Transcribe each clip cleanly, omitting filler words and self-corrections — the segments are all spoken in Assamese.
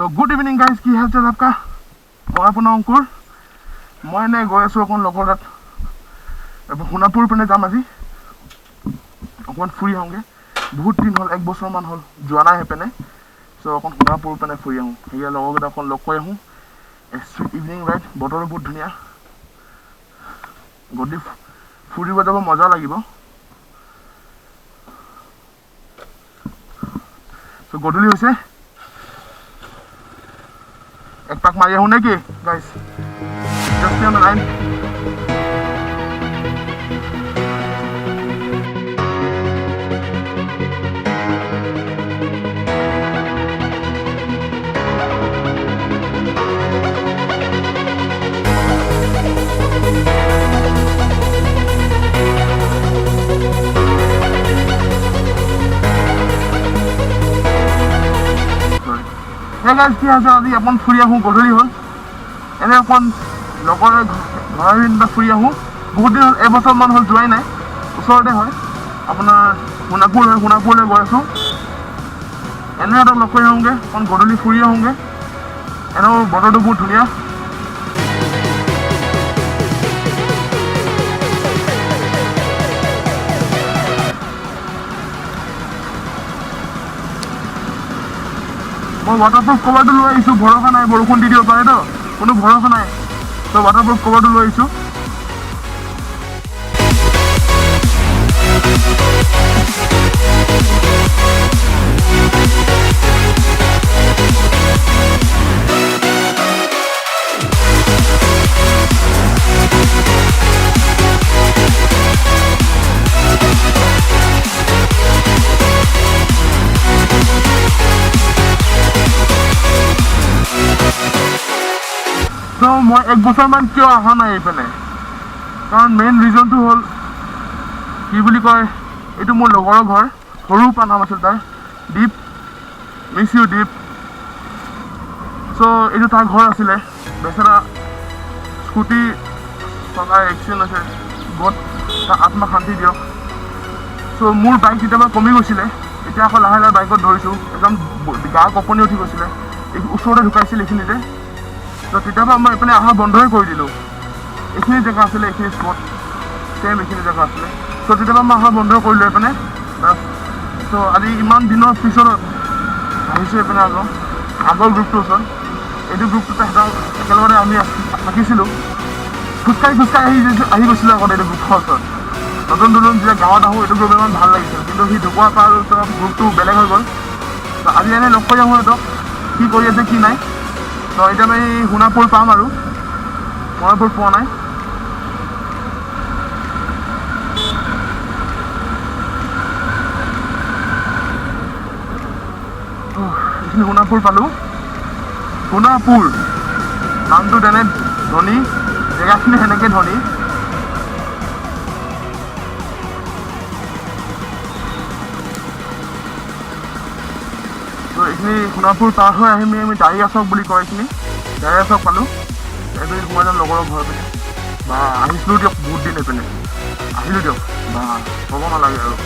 So good evening guys, কি হাল চাল आपका? মই আপোনাৰ অংকুৰ। মই এনে গৈ আছো অকণ লগৰ তাত hunapur পিনে যাম আজি। অকণ ফুৰি আহোঁগে। বহুত দিন হ'ল, 1 বছৰ মান হ'ল যোৱা নাই হেপেনে। সো অকণ hunapur পিনে ফুৰি আহোঁ। সেয়া লগৰকেইটা অকণ লগ কৰি আহোঁ। ইভিনিং ৰাইড, বতৰো বহুত ধুনীয়া। গধূলি ফুৰিব যাব মজা লাগিব। সো গধূলি হৈছে, एक पाक मारिया हूँ नेकी guys, just on the line. কি আছে আজি অকণ ফুৰি আহোঁ, গধূলি হ'ল এনে অকণ লগৰ ঘৰৰ ফুৰি আহোঁ। বহুত দিন হ'ল, 1 বছৰমান হ'ল যোৱাই নাই। ওচৰতে হয় আপোনাৰ hunapurলৈ গৈ আছোঁ। এনে এটা লগ কৰি আহোঁগৈ, অকণ গধূলি ফুৰি আহোঁগৈ। এনেও বতৰটো বহুত ধুনীয়া। মই ৱাটাৰপ্ৰুফ কভাৰটো লৈ আহিছোঁ, ভৰসা নাই বৰষুণ দি দিব পাৰেতো, কোনো ভৰসা নাই। তো ৱাটাৰপ্ৰুফ কভাৰটো লৈ আহিছোঁ। তো মই 1 বছৰমান কিয় অহা নাই এইপিনে, কাৰণ মেইন ৰিজনটো হ'ল কি বুলি কয়, এইটো মোৰ লগৰৰ ঘৰ, সৰুৰ পৰা নাম আছিল তাৰ, দীপ, মিছ ইউ দীপ। চ' এইটো তাৰ ঘৰ আছিলে, বেচেৰা স্কুটি চলাই এক্সিডেণ্ট হৈছে, বহুত তাৰ আত্মা শান্তি দিয়ক। চ' মোৰ বাইক কেতিয়াবা কমি গৈছিলে, এতিয়া আকৌ লাহে লাহে বাইকত ধৰিছোঁ। একদম গা কঁপনি উঠি গৈছিলে, ওচৰতে ঢুকাইছিল এইখিনিতে। তো তেতিয়াবা মই এইপিনে অহা বন্ধই কৰি দিলোঁ। এইখিনি জেগা আছিলে, এইখিনি স্পট ছেম এইখিনি জেগা আছিলে। চ' তেতিয়াবা মই অহা বন্ধ কৰিলোঁ এইপিনে। চ' আজি ইমান দিনৰ পিছত আহিছোঁ এইপিনে আগৰ গ্ৰুপটোৰ ওচৰত। এইটো গ্ৰুপটোতে একেলগতে আমি থাকিছিলোঁ, খোজকাঢ়ি আহি গৈছিলোঁ আগতে এইটো গ্ৰুপৰ ওচৰত। নতুন যেতিয়া গাঁৱত আহোঁ, এইটো গ্ৰুপ ইমান ভাল লাগিছিল, কিন্তু সি ঢুকোৱাৰ পৰা আৰু গ্ৰুপটো বেলেগ হৈ গ'ল। ত' আজি এনেই লগ কৰি আহোঁ সিহঁতক, কি কৰি আছে কি নাই। তো এতিয়া আমি hunapur পাম আৰু hunapur পোৱা নাই। এইখিনি hunapur পালোঁ। hunapur নামটো তেনে ধনী, জেগাখিনি সেনেকৈ ধনী। তো এইখিনি hunapur পাৰ হৈ আহিমি আমি দাৰিয়া চক বুলি কয়, এইখিনি দাৰিয়া চক পালোঁ। এইপিনে সোমাই যাম লগৰৰ ঘৰ পিনে। বা আহিছিলোঁ দিয়ক, বহুত দিন এইপিনে আহিলোঁ দিয়ক, বা ক'ব নালাগে আৰু।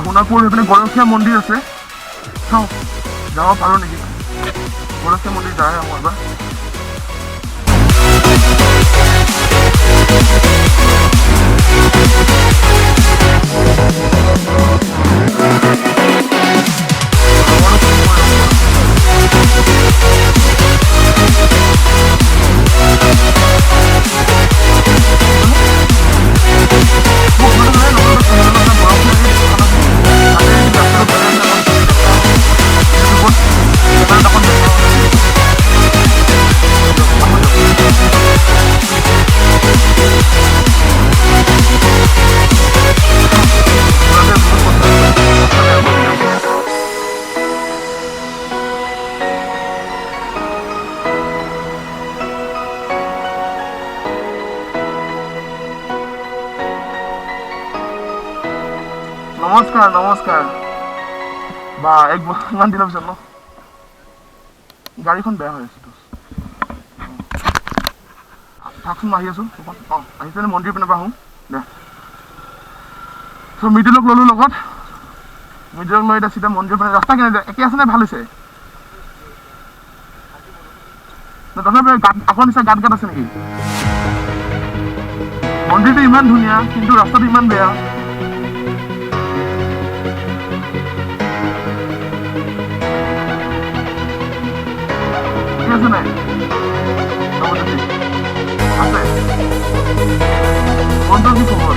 hunapur সেইপিনে গৰখীয়া মন্দিৰ আছে, চাওঁ যাব পাৰোঁ নেকি। গৰখীয়া মন্দিৰ যায় আহোঁ এবাৰ। নমস্কাৰ নমস্কাৰ। বা 1 বছৰমান দিনৰ পিছত ন, গাড়ীখন বেয়া হৈ আছে। থাকচোন, আহি আছোঁ। আহিছেনে মন্দিৰ পিনে পৰা আহোঁ দে। চ' মিডিলক ল'লোঁ লগত, মিডিলক লৈ এতিয়া চিধা মন্দিৰৰ ফালে ৰাস্তা কেনে একে আছে নে ভাল হৈছে তথাপি আগৰ নিচিনা গাঁত গাঁত আছে নেকি মন্দিৰটো ইমান ধুনীয়া কিন্তু ৰাস্তাটো ইমান বেয়া ঠিক আছে নাই আছে মন্দিৰ কি খবৰ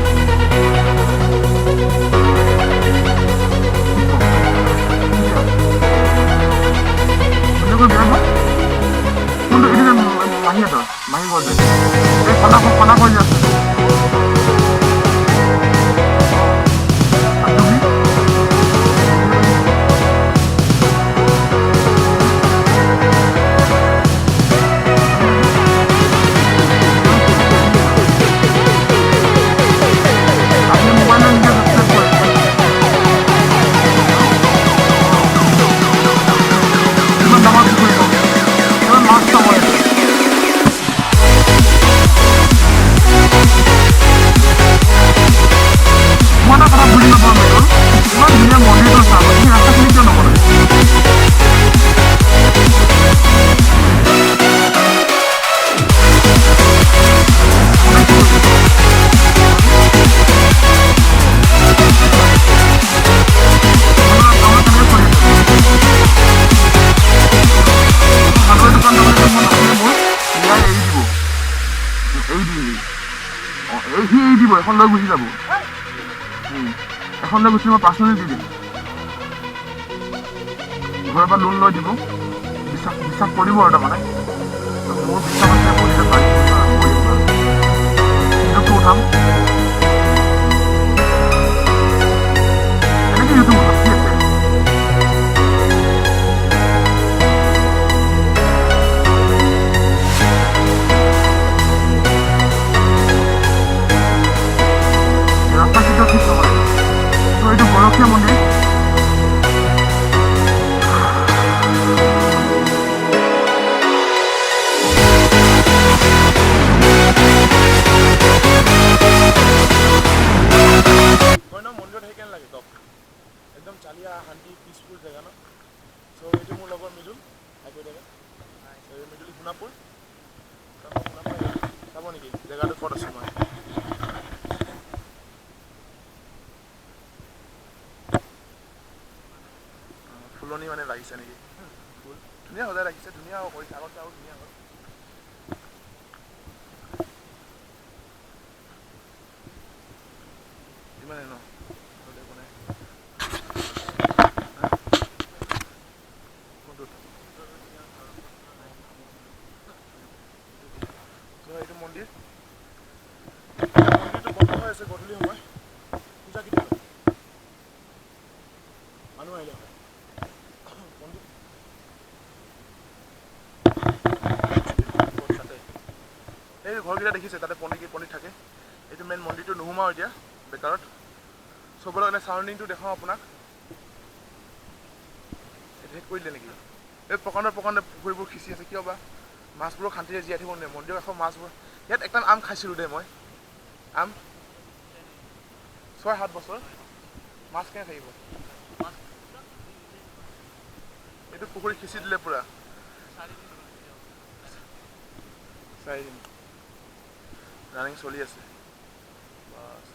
মাহী ঘৰ যে এই খানা কৰি আছে এখন লৈ গুচি যাব এখন লৈ গুচি মই পাৰ্চনেলি দি দিম ঘৰৰ পৰা লোন লৈ দিব বিশ্বাস কৰিব আৰু তাৰমানে মোৰ বিশ্বাস আছে পঢ়িলে পাৰিম উঠাম এনেকৈ ইউটিউব উঠাম কি আছে এইটো গৰখীয়া মন্দিৰ মন্দিৰত আহি কেনে লাগে কওক একদম চালিয়া শান্তি পিচফুল জেগা ন চ' এইটো মোৰ লগৰ মৃদুল মৃদুল সোণাপুৰ চাব নেকি জেগাটো ক'ত আছোঁ মই ফুলনি মানে লাগিছে নেকি ফুল ধুনীয়া সজাই ৰাখিছে ধুনীয়া কৰিছে আগতকৈ আৰু ধুনীয়া হ'ল ইমানে ন এইটো মন্দিৰটো বন্ধ হৈ আছে গধূলি সময় পূজা কেতিয়া মানুহ আহিলে হয় এই ঘৰকেইটা দেখিছে তাতে পণ্ডিত থাকে এইটো মেইন মন্দিৰটো নোসোমাওঁ এতিয়া বেকাৰত চবলৈ কাৰণে চাৰাউণ্ডিংটো দেখাওঁ আপোনাক শেষ কৰি দিলে নেকি এই প্ৰকাণ্ডে পুখুৰীবোৰ খিচি আছে কিয় বা মাছবোৰক শান্তিৰে জীয়াই থাকিব নোৱাৰে মন্দিৰৰ কাষৰ মাছবোৰ ইয়াত একদম আম খাইছিলোঁ দেই মই আম 6-7 বছৰ মাছ কেনে থাকিব এইটো পুখুৰী খিচি দিলে পূৰা 4 দিন ৰানিং চলি আছে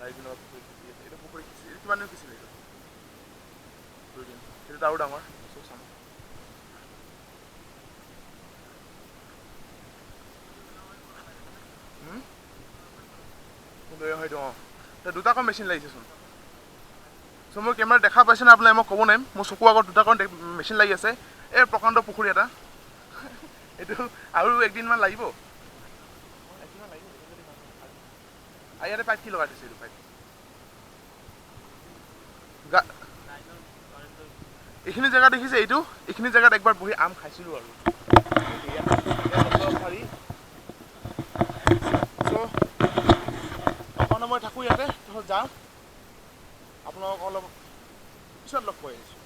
4 দিনৰ পুখুৰী খিচি আছে এইটো পুখুৰী খিচি কিমান দিন খিচিলে এইটো 2 দিন সেইটো আৰু ডাঙৰ চব চাম হয়তো অঁ দুটাকৈ মেচিন লাগিছেচোন চ' মই কেমেৰাত দেখা পাইছে নে আপোনাক মই ক'ব নোৱাৰিম মোৰ চকুৰ আগত দুটাকৈ মেচিন লাগি আছে এই প্ৰকাণ্ড পুখুৰী এটা এইটো আৰু একদিনমান লাগিব ইয়াতে পাইপ কি লগাই দিছে এইটো পাইপ এইখিনি জেগা দেখিছে এইখিনি জেগাত একবাৰ বহি আম খাইছিলোঁ আৰু মই থাকোঁ ইয়াতে তাৰপিছত যাওঁ আপোনালোকক অলপ পিছত লগ পাই আহিছোঁ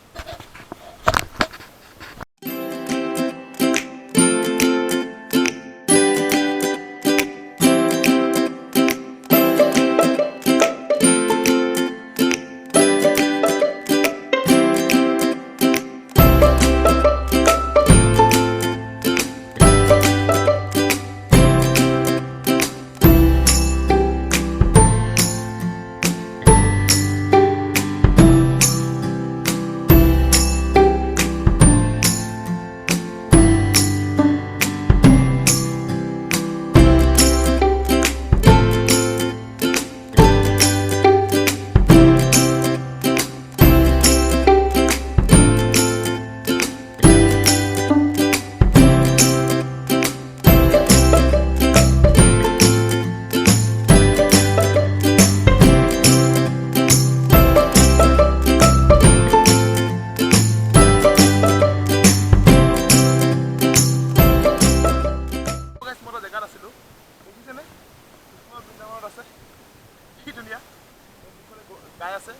গাই আছে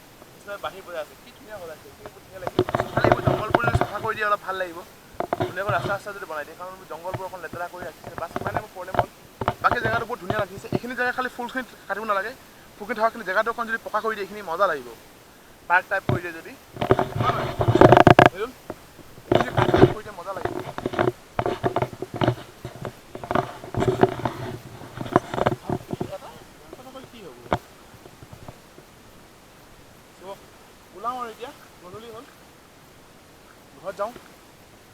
বাঁহী বজাই আছে কি ধুনীয়া বজাইছে ধুনীয়া লাগিছে খালি এইবোৰ জংঘলবোৰ যদি চাফা কৰি দিয়ে অলপ ভাল লাগিব ধুনীয়াকৈ ৰাস্তা যদি বনাই দিয়ে কাৰণ জংঘলবোৰ অকণ লেতেৰা কৰি ৰাখিছে বাছ ইমানে মোৰ প্ৰব্লেম হ'ল বাকী জেগাটো বহুত ধুনীয়া ৰাখিছে এইখিনি জেগা খালি ফুলখিনি কাটিব নালাগে ফুলখিনি থকাখিনি জেগাটো অকণ যদি পকা কৰি দিয়ে এইখিনি মজা লাগিব পাৰ্ক টাইপ কৰি দিয়ে যদি কৰি দিয়ে মজা লাগিব কি হ'ব ওলাওঁ আৰু এতিয়া গধূলি হ'ল ঘৰত যাওঁ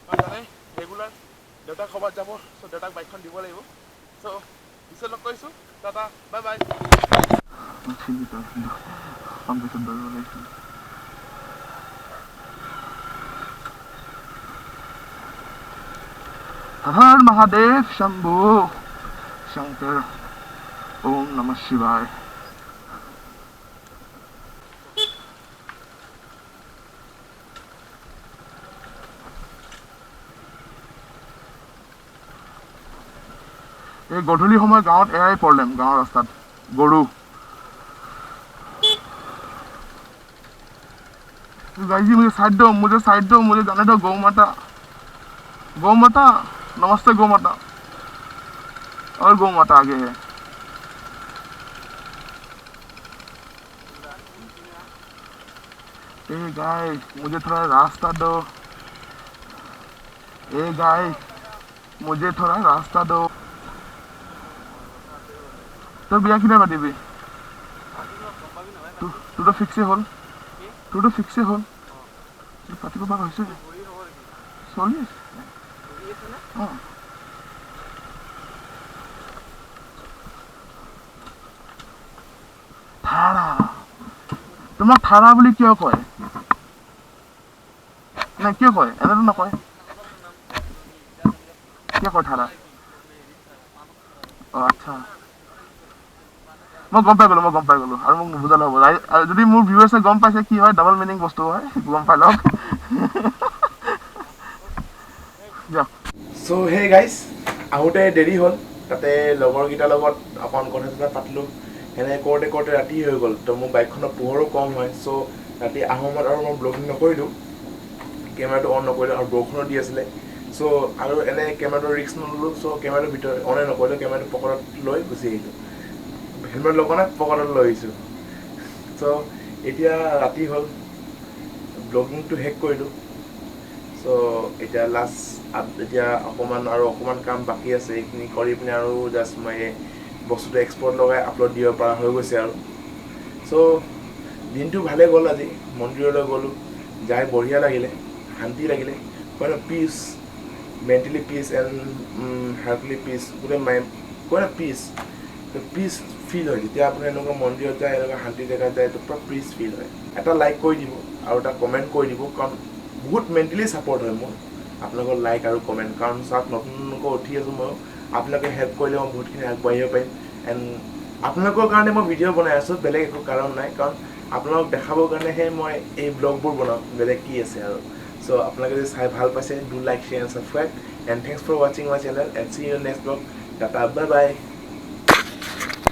কাৰণ জানে ৰেগুলাৰ দেউতাক ক'ৰবাত যাব চ' দেউতাক বাইকখন দিব লাগিব চ' পিছত লগ কৰিছোঁ টাটা বাই বাই हर महादेव शंभो शंकर ओम नमः शिवाय এই গধূলি সময় গাঁৱত এয়াই প্ৰব্লেম গাঁৱৰ ৰাস্তাত গৰু गाइजी मुझे साइड दो मुझे जाने दो गौ माता नमस्ते गौ माता और गौ माता आगे है ए गाय मुझे थोड़ा रास्ता दो ए गाय मुझे थोड़ा रास्ता दो तो बिया किना पातिबी तू तो फिक्से हल पातिब पारा হৈছে চলি আছে থাৰা তোমাক থাৰা বুলি কিয় কয় না কিয় কয় এনেতো নকয় কিয় কয় থাৰা অ আচ্ছা মই গম পাই গলো আৰু মোক নুবুজালে হ'ব যদি মোৰ ভিউৱাৰ্ছে গম পাইছে কি হয় ডাবল মিনিং বস্তু হয় গম পাই লওক চ' হে গাইজ আহোঁতে দেৰি হ'ল তাতে লগৰকেইটাৰ লগত অকণ কথা পাতিলোঁ সেনেকৈ কৰোঁতে ৰাতি হৈ গ'ল তো মোৰ বাইকখনৰ পোহৰো কম হয় চ' ৰাতি আহোঁ সময়ত আৰু মই ব্লগিং নকৰিলোঁ কেমেৰাটো অন নকৰিলোঁ আৰু বৰষুণো দি আছিলে চ' আৰু এনে কেমেৰাটো ৰিস্ক নল'লোঁ চ' কেমেৰাটো ভিতৰত অনে নকৰিলোঁ কেমেৰাটো পকেটত লৈ গুচি আহিলোঁ হেলমেট লগা নাই পকেটত লৈ আহিছোঁ চ' এতিয়া ৰাতি হ'ল ব্লগিংটো শেষ কৰিলোঁ চ' এতিয়া লাষ্ট এতিয়া অকণমান কাম বাকী আছে এইখিনি কৰি পিনে আৰু জাষ্ট মই বস্তুটো এক্সপৰ্ট লগাই আপলোড দিব পৰা হৈ গৈছে আৰু চ' দিনটো ভালে গ'ল আজি মন্দিৰলৈ গ'লোঁ যাই বঢ়িয়া লাগিলে শান্তি লাগিলে কয় ন peace mentally peace and heartly peace গোটেই কয় ন পিচ ফিল হয় যেতিয়া আপুনি এনেকুৱা মন্দিৰত যায় এনেকুৱা শান্তি জেগাত যায় তো পূৰা পিচ ফিল হয় এটা লাইক কৰি দিব আৰু এটা কমেণ্ট কৰি দিব কাৰণ বহুত মেণ্টেলি ছাপৰ্ট হয় মোৰ আপোনালোকৰ লাইক আৰু কমেণ্ট কাৰণ চাওক নতুনকৈ উঠি আছোঁ মই আপোনালোকে হেল্প কৰিলে মই বহুতখিনি আগবাঢ়িব পাৰিম এণ্ড আপোনালোকৰ কাৰণে মই ভিডিঅ' বনাই আছোঁ বেলেগ একো কাৰণ নাই কাৰণ আপোনালোকক দেখাবৰ কাৰণেহে মই এই ব্লগবোৰ বনাওঁ বেলেগ কি আছে আৰু চ' আপোনালোকে যদি চাই ভাল পাইছে do like share and subscribe and thanks for ৱাচিং my channel and see you next blog tata bye by